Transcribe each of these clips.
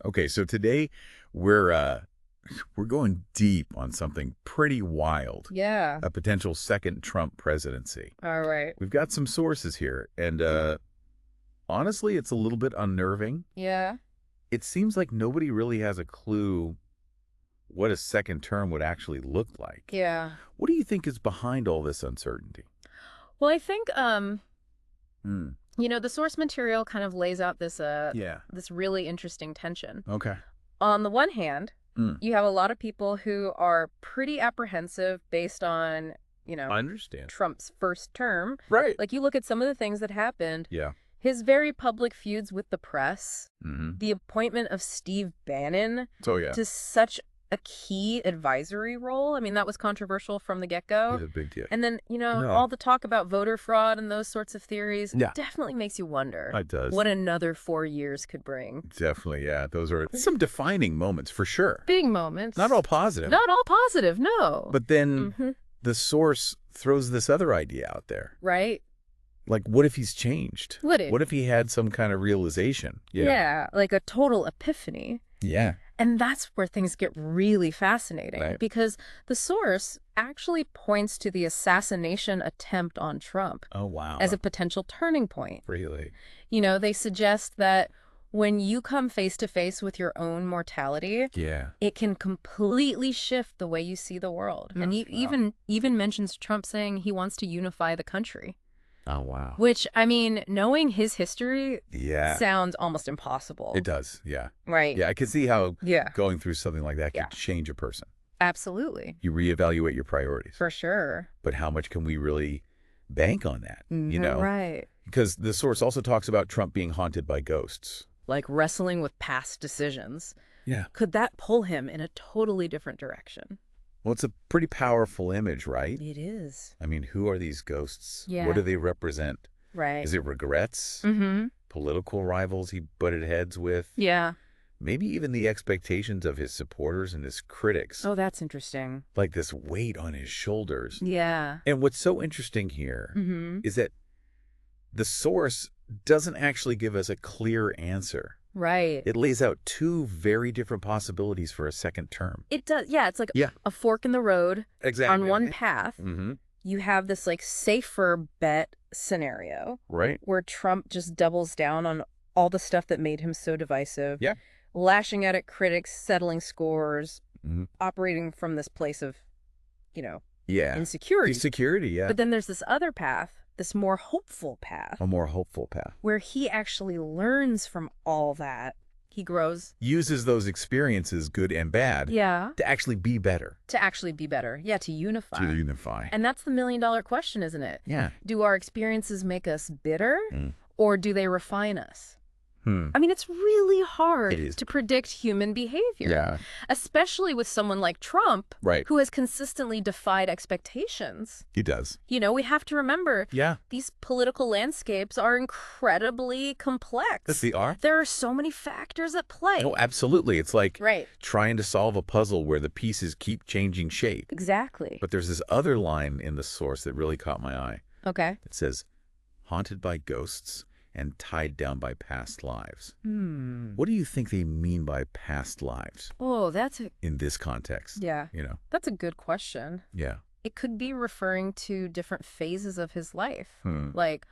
Okay, so today we're we're going deep on something pretty wild. Yeah. A potential second Trump presidency. All right. We've got some sources here, and honestly, it's a little bit unnerving. Yeah. It seems like nobody really has a clue what a second term would actually look like. Yeah. What do you think is behind all this uncertainty? Well, I think Hmm. the source material kind of lays out this Yeah. this really interesting tension. Okay. On the one hand, Mm. you have a lot of people who are pretty apprehensive based on, I understand. Trump's first term. Right. Like you look at some of the things that happened, Yeah. his very public feuds with the press, Mm-hmm. the appointment of Steve Bannon So yeah, to such a key advisory role. I mean, that was controversial from the get-go. it's a big deal. And then, No. all the talk about voter fraud and those sorts of theories Yeah. definitely makes you wonder It does. what another 4 years could bring. Definitely, yeah. Those are some defining moments for sure. Big moments. Not all positive. Not all positive, no. But then hmm the source throws this other idea out there. Right? Like, what if he's changed? Would it? What if he had some kind of realization? Yeah, like a total epiphany. Yeah. And that's where things get really fascinating Right. because the source actually points to the assassination attempt on Trump Oh, wow. as a potential turning point. Really? They suggest that when you come face to face with your own mortality, Yeah. it can completely shift the way you see the world. And he even mentions Trump saying he wants to unify the country, Oh, wow. which, I mean, knowing his history Yeah. sounds almost impossible. It does. Yeah. Right. Yeah. I can see how Yeah, going through something like that Yeah. could change a person. absolutely. You reevaluate your priorities. For sure. But how much can we really bank on that? You know? Right. Because the source also talks about Trump being haunted by ghosts. Like wrestling with past decisions. Yeah. Could that pull him in a totally different direction? Well, it's a pretty powerful image, right? It is. I mean, who are these ghosts? Yeah. What do they represent? Right. Is it regrets? Mm-hmm. Political rivals he butted heads with? Yeah. Maybe even the expectations of his supporters and his critics. Oh, that's interesting. Like this weight on his shoulders. Yeah. And what's so interesting here Mm-hmm. is that the source doesn't actually give us a clear answer. Right. It lays out two very different possibilities for a second term. It does. Yeah, it's like Yeah. a fork in the road. Exactly. On one path, Mm-hmm. you have this like safer bet scenario Right? where Trump just doubles down on all the stuff that made him so divisive. Yeah. Lashing out at critics, settling scores, Mm-hmm. operating from this place of, Yeah. insecurity. Security, yeah. But then there's this other path, this more hopeful path, A more hopeful path. where he actually learns from all that. He grows. Uses those experiences, good and bad, Yeah. to actually be better. To actually be better. Yeah, to unify. To unify. And that's the million-dollar question, isn't it? Yeah. Do our experiences make us bitter, Mm. or do they refine us? Hmm. I mean, it's really hard It is. to predict human behavior. Yeah. Especially with someone like Trump, Right. who has consistently defied expectations. He does. We have to remember Yeah. these political landscapes are incredibly complex. That's the R. There are so many factors at play. Oh, absolutely. It's like Right. trying to solve a puzzle where the pieces keep changing shape. Exactly. But there's this other line in the source that really caught my eye. Okay. It says, haunted by ghosts and tied down by past lives. What do you think they mean by past lives Oh, in this context? yeah. You know? That's a good question. Yeah. It could be referring to different phases of his life, Hmm. like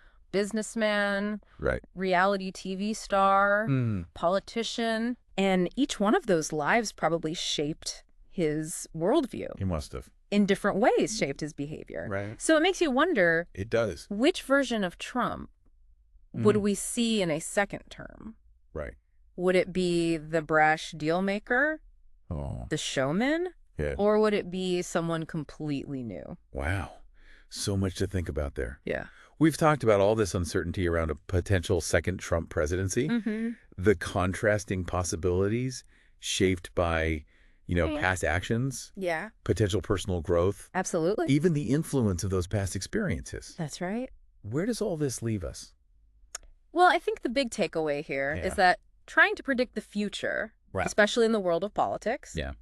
businessman, Right. reality TV star, Hmm. politician, and each one of those lives probably shaped his worldview He must have. in different ways, shaped his behavior. Right. So it makes you wonder, It does. which version of Trump would we see in a second term? Right. Would it be the brash deal maker, Oh. the showman, Yeah. or would it be someone completely new? Wow. So much to think about there. Yeah. We've talked about all this uncertainty around a potential second Trump presidency, Mm-hmm. the contrasting possibilities shaped by, Yeah. past actions, Yeah, potential personal growth, absolutely. even the influence of those past experiences. That's right. Where does all this leave us? Well, I think the big takeaway here Yeah. is that trying to predict the future, Right. especially in the world of politics, Yeah.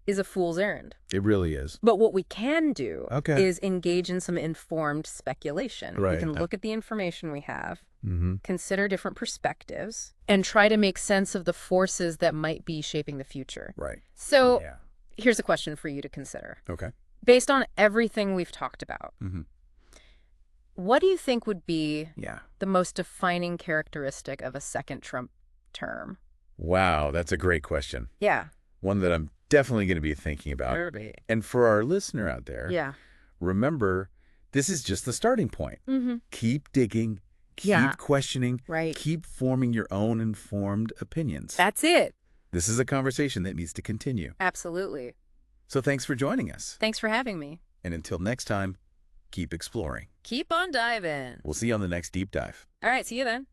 is a fool's errand. It really is. But what we can do Okay. is engage in some informed speculation. We Right. can look at the information we have consider different perspectives, and try to make sense of the forces that might be shaping the future. Right. So Yeah. here's a question for you to consider. Okay. Based on everything we've talked about, what do you think would be the most defining characteristic of a second Trump term? Wow, that's a great question. Yeah. One that I'm definitely going to be thinking about. And for our listener out there, remember, this is just the starting point. Keep digging, keep questioning, keep forming your own informed opinions. That's it. This is a conversation that needs to continue. Absolutely. So thanks for joining us. Thanks for having me. And until next time, keep exploring. Keep on diving. We'll see you on the next deep dive. All right, see you then.